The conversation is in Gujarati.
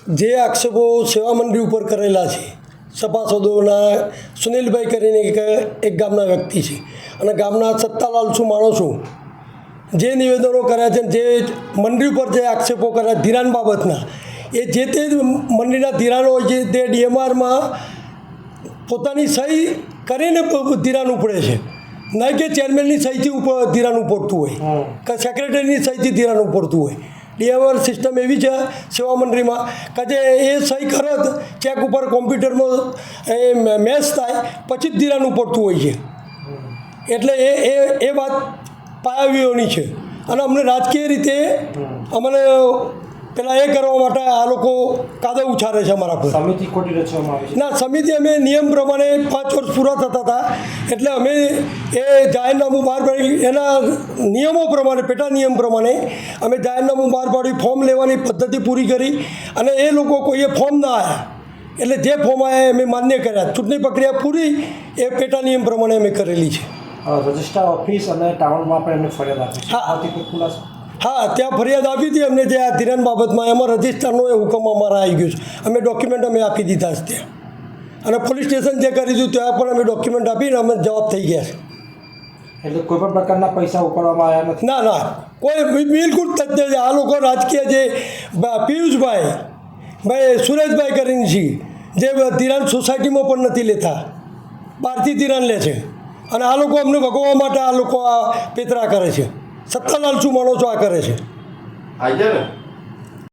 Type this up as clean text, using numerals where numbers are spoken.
જે આક્ષેપો સેવા મંડળી ઉપર કરેલા છે સભાસદોના સુનિલભાઈ કરીને એક ગામના વ્યક્તિ છે અને ગામના સત્તાલાલસુ માણસો જે નિવેદનો કર્યા છે જે મંડળી ઉપર જે આક્ષેપો કર્યા ધિરાણ બાબતના એ જે તે મંડળીના ધિરાણો હોય છે તે ડીએમઆરમાં પોતાની સહી કરીને ધિરાણ ઉપડે છે નહીં કે ચેરમેનની સહીથી ધિરાણ ઉપડતું હોય કે સેક્રેટરીની સહીથી ધિરાણ ઉપડતું હોય ડીએમઆર સિસ્ટમ એવી છે સેવા મંડળીમાં કે જે એ સહી કરત ચેક ઉપર કોમ્પ્યુટરમાં એ મેચ થાય પછી જ ધિરાણ ઉપડતું હોય છે એટલે એ વાત પાયાવીઓની છે અને અમને રાજકીય રીતે અમને પેલા એ કરવા માટે આ લોકો કાદવ ઉછારે છે અમારા પર સમિતિ ખોટી રચવામાં આવી છે ના સમિતિ અમે નિયમ પ્રમાણે 5 વર્ષ પૂરા થતા હતા એટલે અમે એ જાહેરનામું બહાર પાડી એના નિયમો પ્રમાણે પેટા નિયમ પ્રમાણે અમે જાહેરનામું બહાર પાડી ફોર્મ લેવાની પદ્ધતિ પૂરી કરી અને એ લોકો કોઈએ ફોર્મ ના આવ્યા એટલે જે ફોર્મ આવ્યા અમે માન્ય કર્યા ચૂંટણી પ્રક્રિયા પૂરી એ પેટા નિયમ પ્રમાણે અમે કરેલી છે રજિસ્ટ્રાર ઓફિસ અને ટાઉનમાં પણ એમને ફરિયાદ આપી છે હા. આથી કોઈ ખુલાસો હા ત્યાં ફરિયાદ આપી હતી અમને જે આ ધિરાણ બાબતમાં એમાં રજિસ્ટ્રારનો એ હુકમ અમારા આવી ગયો છે અમે ડોક્યુમેન્ટ અમે આપી દીધા છે ત્યાં અને પોલીસ સ્ટેશન જે કરી દીધું ત્યાં પણ અમે ડોક્યુમેન્ટ આપીને અમે જવાબ થઈ ગયા છે એટલે કોઈ પણ પ્રકારના પૈસા ઉપાડવામાં આવ્યા નથી ના કોઈ બિલકુલ તથ્ય છે આ લોકો રાજકીય જે પિયુષભાઈ સુરેશભાઈ કરીને છે જે ધિરાણ સોસાયટીમાં પણ નથી લેતા બહારથી ધિરાણ લે છે અને આ લોકો અમને ભગવવા માટે આ લોકો આ પેતરા કરે છે સત્તાલાલસુ માણસો આ કરે છે